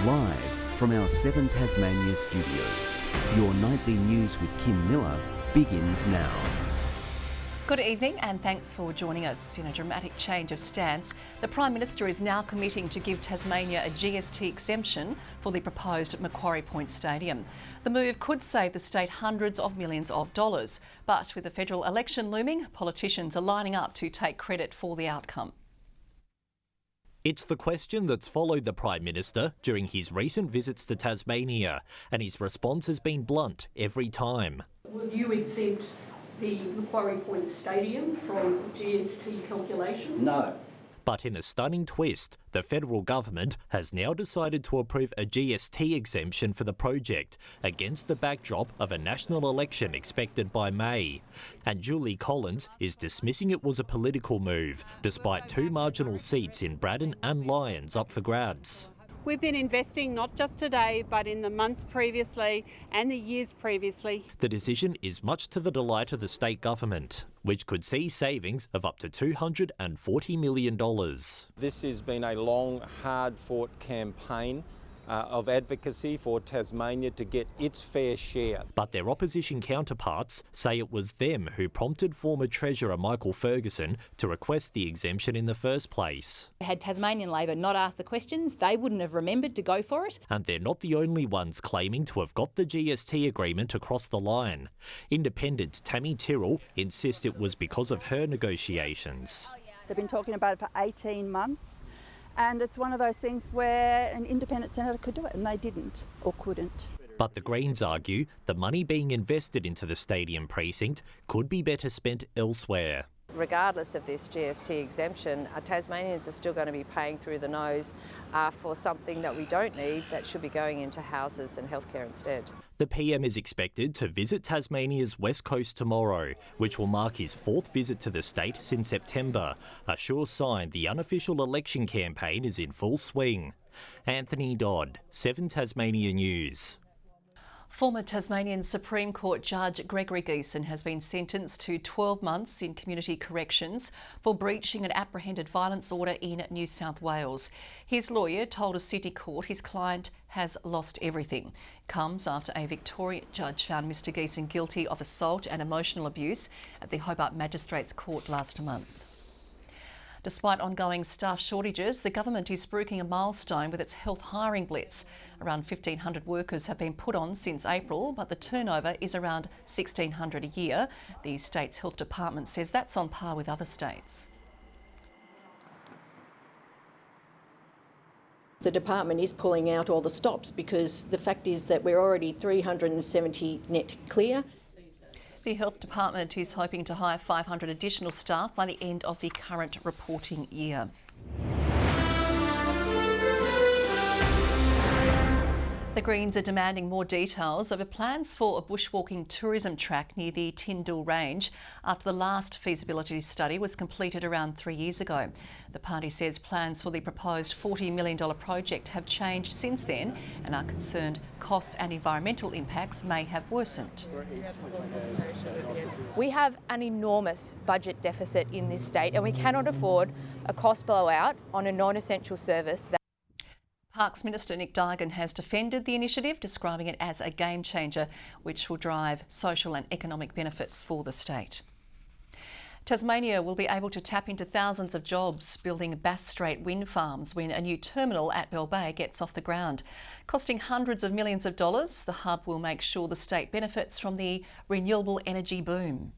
Live from our 7 Tasmania studios, your nightly news with Kim Miller begins now. Good evening and thanks for joining us. In a dramatic change of stance, the Prime Minister is now committing to give Tasmania a GST exemption for the proposed Macquarie Point Stadium. The move could save the state hundreds of millions of dollars, but with the federal election looming, politicians are lining up to take credit for the outcome. It's the question that's followed the Prime Minister during his recent visits to Tasmania, and his response has been blunt every time. Will you exempt the Macquarie Point Stadium from GST calculations? No. But in a stunning twist, the federal government has now decided to approve a GST exemption for the project against the backdrop of a national election expected by May. And Julie Collins is dismissing it was a political move, despite 2 marginal seats in Braddon and Lyons up for grabs. We've been investing not just today, but in the months previously and the years previously. The decision is much to the delight of the state government, which could see savings of up to $240 million. This has been a long, hard-fought campaign of advocacy for Tasmania to get its fair share. But their opposition counterparts say it was them who prompted former Treasurer Michael Ferguson to request the exemption in the first place. Had Tasmanian Labor not asked the questions, they wouldn't have remembered to go for it. And they're not the only ones claiming to have got the GST agreement across the line. Independent Tammy Tyrrell insists it was because of her negotiations. They've been talking about it for 18 months. And it's one of those things where an independent senator could do it, and they didn't or couldn't. But the Greens argue the money being invested into the stadium precinct could be better spent elsewhere. Regardless of this GST exemption, Tasmanians are still going to be paying through the nose for something that we don't need that should be going into houses and healthcare instead. The PM is expected to visit Tasmania's west coast tomorrow, which will mark his 4th visit to the state since September, a sure sign the unofficial election campaign is in full swing. Anthony Dodd, 7 Tasmania News. Former Tasmanian Supreme Court Judge Gregory Geeson has been sentenced to 12 months in community corrections for breaching an apprehended violence order in New South Wales. His lawyer told a city court his client has lost everything. Comes after a Victorian judge found Mr Geeson guilty of assault and emotional abuse at the Hobart Magistrates Court last month. Despite ongoing staff shortages, the government is spruiking a milestone with its health hiring blitz. Around 1,500 workers have been put on since April, but the turnover is around 1,600 a year. The state's health department says that's on par with other states. The department is pulling out all the stops because the fact is that we're already 370 net clear. The Health Department is hoping to hire 500 additional staff by the end of the current reporting year. The Greens are demanding more details over plans for a bushwalking tourism track near the Tyndall Range after the last feasibility study was completed around 3 years ago. The party says plans for the proposed $40 million project have changed since then and are concerned costs and environmental impacts may have worsened. We have an enormous budget deficit in this state and we cannot afford a cost blowout on a non-essential service. Parks Minister Nick Duigan has defended the initiative, describing it as a game changer which will drive social and economic benefits for the state. Tasmania will be able to tap into thousands of jobs building Bass Strait wind farms when a new terminal at Bell Bay gets off the ground. Costing hundreds of millions of dollars, the hub will make sure the state benefits from the renewable energy boom.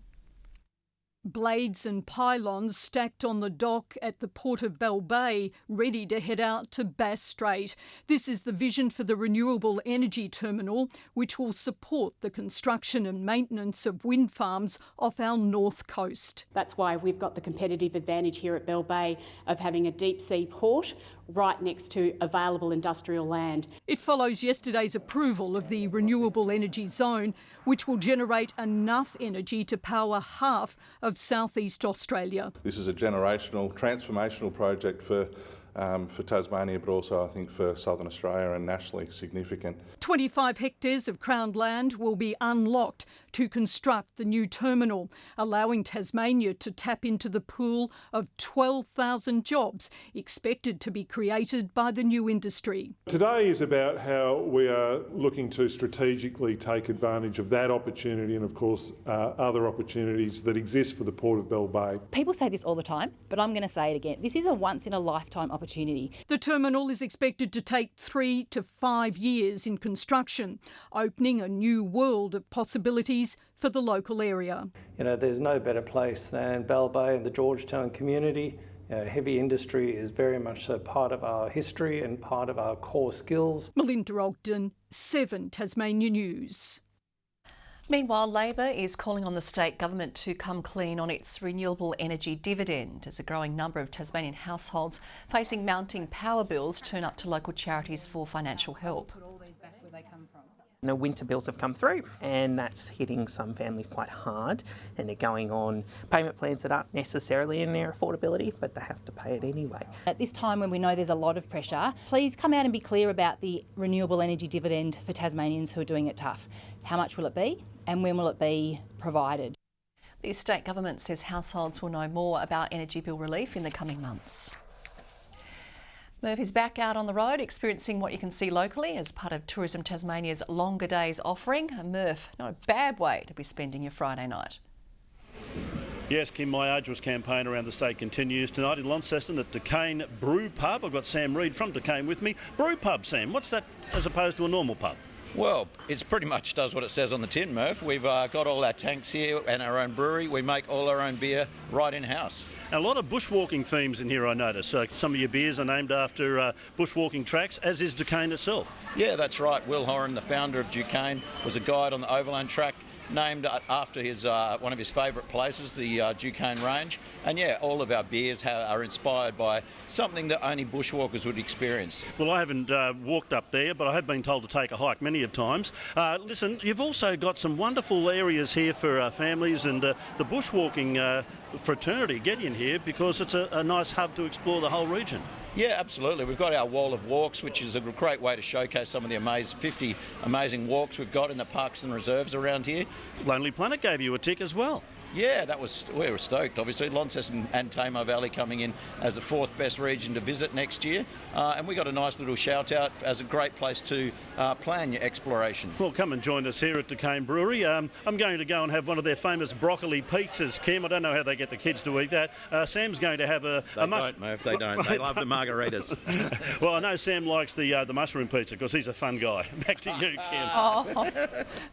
Blades and pylons stacked on the dock at the port of Bell Bay, ready to head out to Bass Strait. This is the vision for the renewable energy terminal, which will support the construction and maintenance of wind farms off our north coast. That's why we've got the competitive advantage here at Bell Bay of having a deep sea port right next to available industrial land. It follows yesterday's approval of the renewable energy zone, which will generate enough energy to power half of southeast Australia. This is a generational, transformational project for for Tasmania, but also I think for Southern Australia and nationally significant. 25 hectares of Crown land will be unlocked to construct the new terminal, allowing Tasmania to tap into the pool of 12,000 jobs expected to be created by the new industry. Today is about how we are looking to strategically take advantage of that opportunity and, of course, other opportunities that exist for the Port of Bell Bay. People say this all the time, but I'm going to say it again. This is a once-in-a-lifetime opportunity. The terminal is expected to take 3 to 5 years in construction, opening a new world of possibilities for the local area. You know, there's no better place than Bell Bay and the Georgetown community. Heavy industry is very much a part of our history and part of our core skills. Melinda Ogden, 7 Tasmania News. Meanwhile, Labor is calling on the state government to come clean on its renewable energy dividend as a growing number of Tasmanian households facing mounting power bills turn up to local charities for financial help. You know, winter bills have come through and that's hitting some families quite hard, and they're going on payment plans that aren't necessarily in their affordability, but they have to pay it anyway. At this time when we know there's a lot of pressure, please come out and be clear about the renewable energy dividend for Tasmanians who are doing it tough. How much will it be and when will it be provided? The state government says households will know more about energy bill relief in the coming months. Murph is back out on the road experiencing what you can see locally as part of Tourism Tasmania's Longer Days offering. Murph, not a bad way to be spending your Friday night. Yes, Kim, my Ageless campaign around the state continues tonight in Launceston at Duquesne Brew Pub. I've got Sam Reid from Duquesne with me. Brew Pub, Sam, what's that as opposed to a normal pub? Well, it pretty much does what it says on the tin, Murph. We've got all our tanks here and our own brewery. We make all our own beer right in-house. A lot of bushwalking themes in here, I notice. Some of your beers are named after bushwalking tracks, as is Duquesne itself. Yeah, that's right. Will Horan, the founder of Duquesne, was a guide on the Overland track, named after his one of his favourite places, the Duquesne Range. And yeah, all of our beers are inspired by something that only bushwalkers would experience. Well, I haven't walked up there, but I have been told to take a hike many of times. Listen, you've also got some wonderful areas here for families and the bushwalking fraternity get in here because it's a nice hub to explore the whole region. Yeah, absolutely. We've got our wall of walks, which is a great way to showcase some of the 50 amazing walks we've got in the parks and reserves around here. Lonely Planet gave you a tick as well. Yeah, we were stoked, obviously. Launceston and Tamar Valley coming in as the 4th best region to visit next year. And we got a nice little shout out as a great place to plan your exploration. Well, come and join us here at Duquesne Brewery. I'm going to go and have one of their famous broccoli pizzas, Kim. I don't know how they get the kids to eat that. Sam's going to have a don't, Murph, they don't. They love the margaritas. Well, I know Sam likes the mushroom pizza because he's a fun guy. Back to you, Kim. Oh,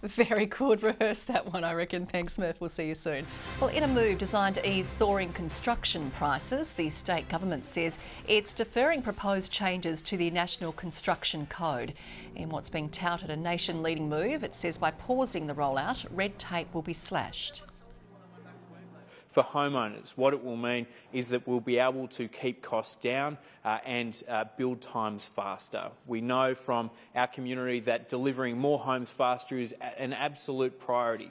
very good. Rehearse that one, I reckon. Thanks, Murph. We'll see you soon. Well, in a move designed to ease soaring construction prices, the state government says it's deferring proposed changes to the National Construction Code. In what's being touted a nation-leading move, it says by pausing the rollout, red tape will be slashed. For homeowners, what it will mean is that we'll be able to keep costs down and build times faster. We know from our community that delivering more homes faster is an absolute priority.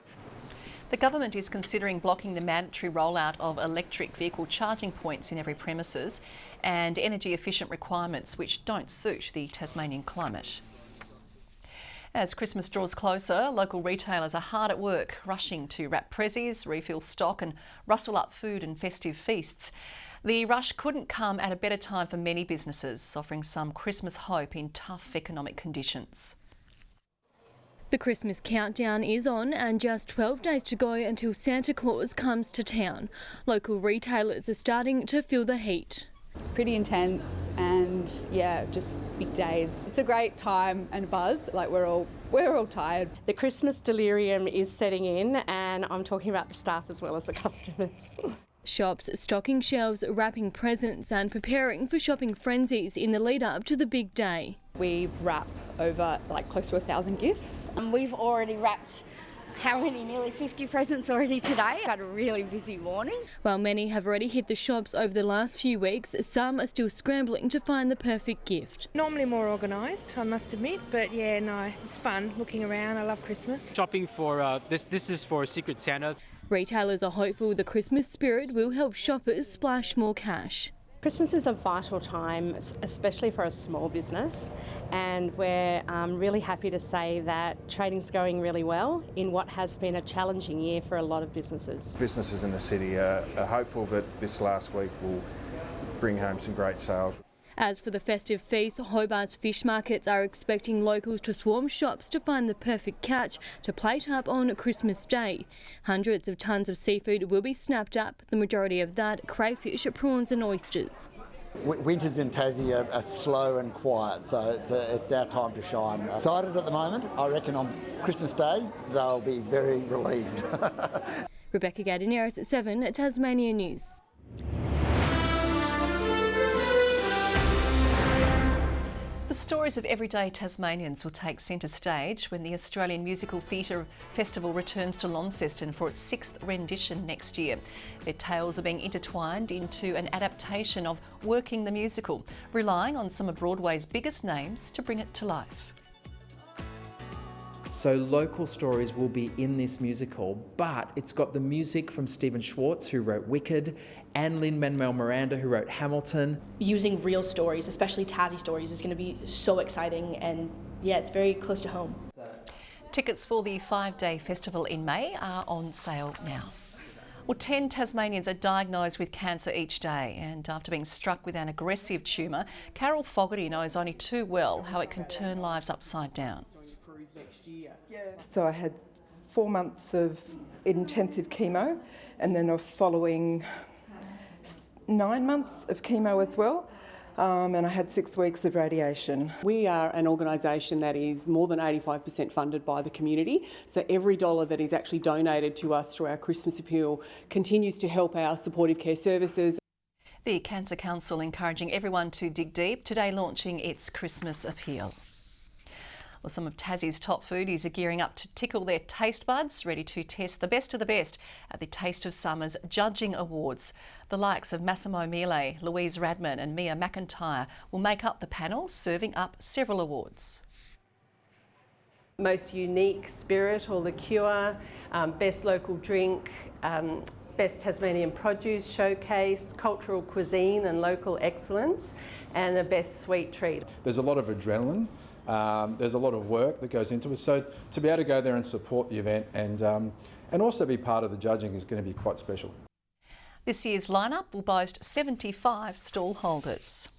The government is considering blocking the mandatory rollout of electric vehicle charging points in every premises and energy-efficient requirements which don't suit the Tasmanian climate. As Christmas draws closer, local retailers are hard at work, rushing to wrap prezzies, refill stock and rustle up food and festive feasts. The rush couldn't come at a better time for many businesses, offering some Christmas hope in tough economic conditions. The Christmas countdown is on and just 12 days to go until Santa Claus comes to town. Local retailers are starting to feel the heat. Pretty intense and yeah, just big days. It's a great time and buzz, like we're all tired. The Christmas delirium is setting in and I'm talking about the staff as well as the customers. Shops stocking shelves, wrapping presents and preparing for shopping frenzies in the lead up to the big day. We've wrapped over close to 1,000 gifts. We've already wrapped nearly 50 presents already today. Had a really busy morning. While many have already hit the shops over the last few weeks, some are still scrambling to find the perfect gift. Normally more organised, I must admit, but yeah, no, it's fun looking around. I love Christmas. Shopping for this is for Secret Santa. Retailers are hopeful the Christmas spirit will help shoppers splash more cash. Christmas is a vital time, especially for a small business, and we're really happy to say that trading's going really well in what has been a challenging year for a lot of businesses. Businesses in the city are hopeful that this last week will bring home some great sales. As for the festive feast, Hobart's fish markets are expecting locals to swarm shops to find the perfect catch to plate up on Christmas Day. Hundreds of tonnes of seafood will be snapped up, the majority of that crayfish, prawns and oysters. Winters in Tassie are slow and quiet, so it's our time to shine. Excited at the moment. I reckon on Christmas Day they'll be very relieved. Rebecca Gardiner at 7 Tasmania News. The stories of everyday Tasmanians will take centre stage when the Australian Musical Theatre Festival returns to Launceston for its 6th rendition next year. Their tales are being intertwined into an adaptation of Working the Musical, relying on some of Broadway's biggest names to bring it to life. So local stories will be in this musical, but it's got the music from Stephen Schwartz, who wrote Wicked, and Lin-Manuel Miranda, who wrote Hamilton. Using real stories, especially Tassie stories, is going to be so exciting, and yeah, it's very close to home. Tickets for the 5-day festival in May are on sale now. Well, 10 Tasmanians are diagnosed with cancer each day, and after being struck with an aggressive tumour, Carol Fogarty knows only too well how it can turn lives upside down. So I had 4 months of intensive chemo, and then a following 9 months of chemo as well, and I had 6 weeks of radiation. We are an organisation that is more than 85% funded by the community, so every dollar that is actually donated to us through our Christmas appeal continues to help our supportive care services. The Cancer Council encouraging everyone to dig deep, today launching its Christmas appeal. Well, some of Tassie's top foodies are gearing up to tickle their taste buds, ready to test the best of the best at the Taste of Summer's Judging Awards. The likes of Massimo Miele, Louise Radman and Mia McIntyre will make up the panel, serving up several awards. Most unique spirit or liqueur, best local drink, best Tasmanian produce showcase, cultural cuisine and local excellence, and the best sweet treat. There's a lot of adrenaline. There's a lot of work that goes into it, so to be able to go there and support the event and also be part of the judging is going to be quite special. This year's lineup will boast 75 stall holders.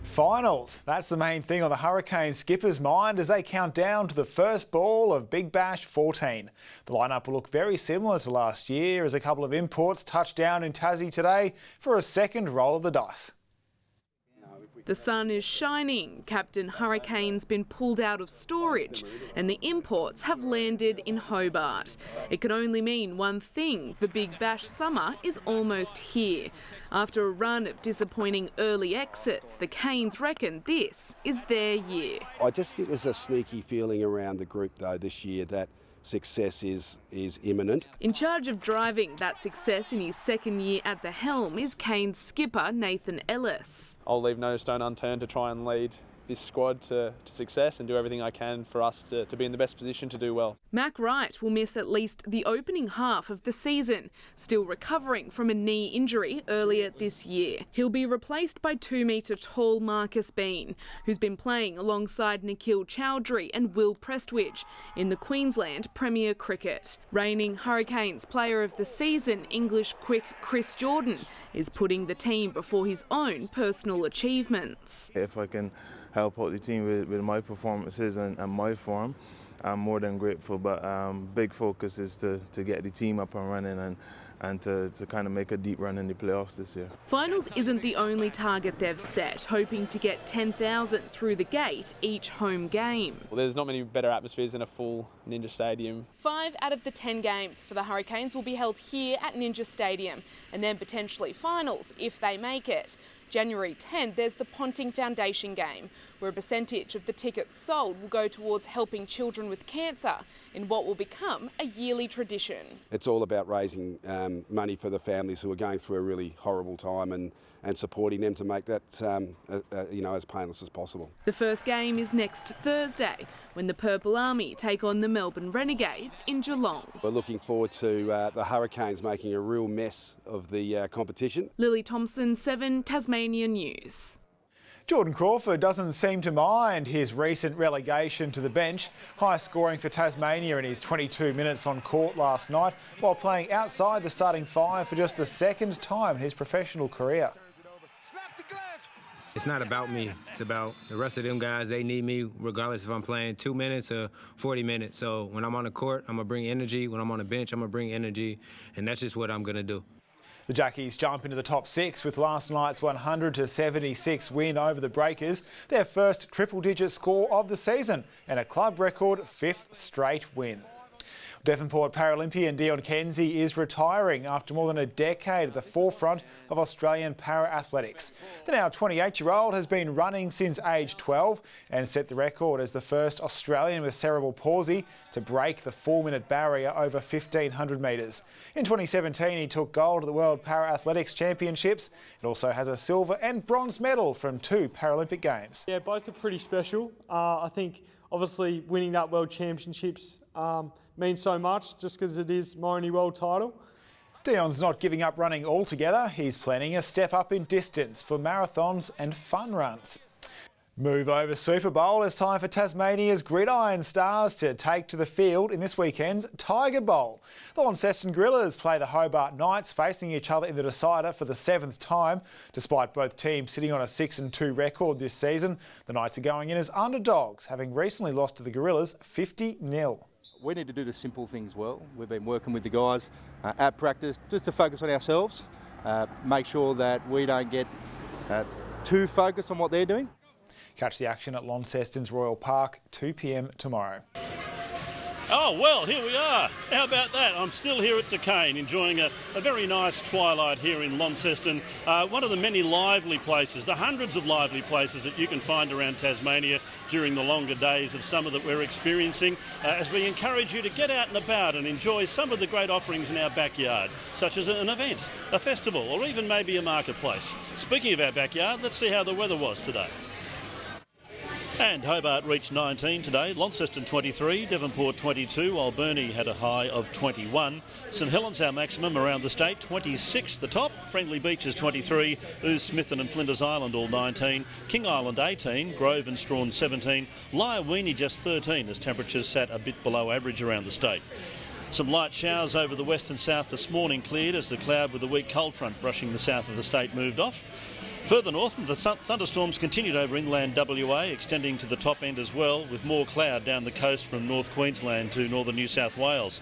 Finals. That's the main thing on the Hurricane skipper's mind as they count down to the first ball of Big Bash 14. The lineup will look very similar to last year as a couple of imports touch down in Tassie today for a second roll of the dice. The sun is shining, Captain Hurricane's been pulled out of storage and the imports have landed in Hobart. It can only mean one thing, the Big Bash summer is almost here. After a run of disappointing early exits, the Canes reckon this is their year. I just think there's a sneaky feeling around the group though this year that success is imminent. In charge of driving that success in his second year at the helm is Canes skipper Nathan Ellis. I'll leave no stone unturned to try and lead this squad to success and do everything I can for us to be in the best position to do well. Mac Wright will miss at least the opening half of the season, still recovering from a knee injury earlier this year. He'll be replaced by 2-metre-tall Marcus Bean, who's been playing alongside Nikhil Chowdhury and Will Prestwidge in the Queensland Premier Cricket. Reigning Hurricanes Player of the Season, English quick Chris Jordan, is putting the team before his own personal achievements. If I can help out the team with my performances and my form, I'm more than grateful, but big focus is to get the team up and running and to kind of make a deep run in the playoffs this year. Finals isn't the only target they've set, hoping to get 10,000 through the gate each home game. Well, there's not many better atmospheres than a full Ninja Stadium. 5 out of the 10 games for the Hurricanes will be held here at Ninja Stadium, and then potentially finals if they make it. January 10th, there's the Ponting Foundation game, where a percentage of the tickets sold will go towards helping children with cancer in what will become a yearly tradition. It's all about raising money for the families who are going through a really horrible time and supporting them to make that as painless as possible. The first game is next Thursday, when the Purple Army take on the Melbourne Renegades in Geelong. We're looking forward to the Hurricanes making a real mess of the competition. Lily Thompson, 7 Tasmania News. Jordan Crawford doesn't seem to mind his recent relegation to the bench. High scoring for Tasmania in his 22 minutes on court last night, while playing outside the starting 5 for just the second time in his professional career. It's not about me. It's about the rest of them guys. They need me regardless if I'm playing 2 minutes or 40 minutes. So when I'm on the court, I'm going to bring energy. When I'm on the bench, I'm going to bring energy. And that's just what I'm going to do. The Jackies jump into the top 6 with last night's 100-76 win over the Breakers, their first triple-digit score of the season and a club record 5th straight win. Devonport Paralympian Dion Kenzie is retiring after more than a decade at the forefront of Australian para-athletics. The now 28-year-old has been running since age 12 and set the record as the first Australian with cerebral palsy to break the 4-minute barrier over 1,500 metres. In 2017, he took gold at the World Para-Athletics Championships. It also has a silver and bronze medal from 2 Paralympic Games. Yeah, both are pretty special. I think obviously winning that World Championships means so much just because it is my only world title. Dion's not giving up running altogether. He's planning a step up in distance for marathons and fun runs. Move over Super Bowl. It's time for Tasmania's Gridiron Stars to take to the field in this weekend's Tiger Bowl. The Launceston Gorillas play the Hobart Knights, facing each other in the decider for the 7th time. Despite both teams sitting on a 6-2 record this season, the Knights are going in as underdogs, having recently lost to the Gorillas 50-0. We need to do the simple things well. We've been working with the guys at practice just to focus on ourselves, make sure that we don't get too focused on what they're doing. Catch the action at Launceston's Royal Park, 2 p.m. tomorrow. Oh, well, here we are. How about that? I'm still here at Duquesne, enjoying a very nice twilight here in Launceston. One of the many lively places, the hundreds of lively places that you can find around Tasmania during the longer days of summer that we're experiencing, as we encourage you to get out and about and enjoy some of the great offerings in our backyard, such as an event, a festival, or even maybe a marketplace. Speaking of our backyard, let's see how the weather was today. And Hobart reached 19 today, Launceston 23, Devonport 22, while Burnie had a high of 21. St Helens, our maximum around the state, 26 the top. Friendly Beaches 23, Smithton and Flinders Island all 19. King Island 18, Grove and Strawn 17. Lyawini just 13 as temperatures sat a bit below average around the state. Some light showers over the west and south this morning cleared as the cloud with the weak cold front brushing the south of the state moved off. Further north, the thunderstorms continued over inland WA, extending to the top end as well, with more cloud down the coast from North Queensland to northern New South Wales.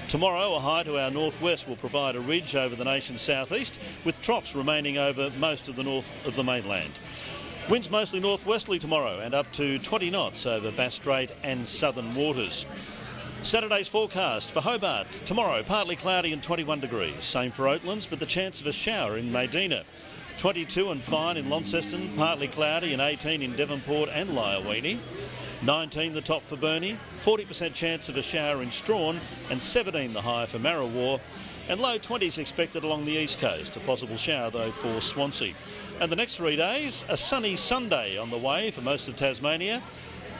Tomorrow, a high to our northwest will provide a ridge over the nation's southeast, with troughs remaining over most of the north of the mainland. Winds mostly northwesterly tomorrow and up to 20 knots over Bass Strait and southern waters. Saturday's forecast for Hobart. Tomorrow, partly cloudy and 21 degrees. Same for Oatlands, but the chance of a shower in Medina. 22 and fine in Launceston, partly cloudy, and 18 in Devonport and Lyawini. 19 the top for Burnie, 40% chance of a shower in Strawn, and 17 the high for Marrawar. And low 20s expected along the east coast, a possible shower though for Swansea. And the next 3 days, a sunny Sunday on the way for most of Tasmania.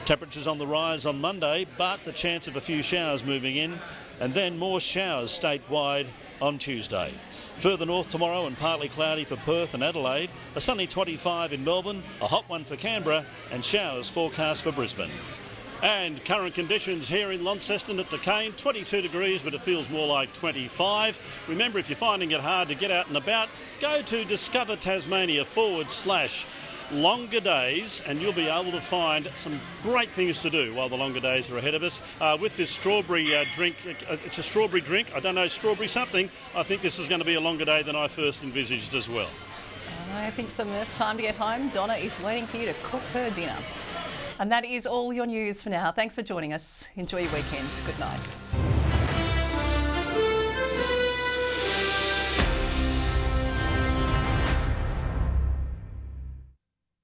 Temperatures on the rise on Monday, but the chance of a few showers moving in, and then more showers statewide on Tuesday. Further north tomorrow and partly cloudy for Perth and Adelaide, a sunny 25 in Melbourne, a hot one for Canberra, and showers forecast for Brisbane. And current conditions here in Launceston at Duquesne, 22 degrees, but it feels more like 25. Remember, if you're finding it hard to get out and about, go to Discover Tasmania /longer days, and you'll be able to find some great things to do while the longer days are ahead of us. With this strawberry drink, it's a strawberry drink, I don't know, strawberry something. I think this is going to be a longer day than I first envisaged as well. I think some time to get home. Donna is waiting for you to cook her dinner. And that is all your news for now. Thanks for joining us. Enjoy your weekend. Good night.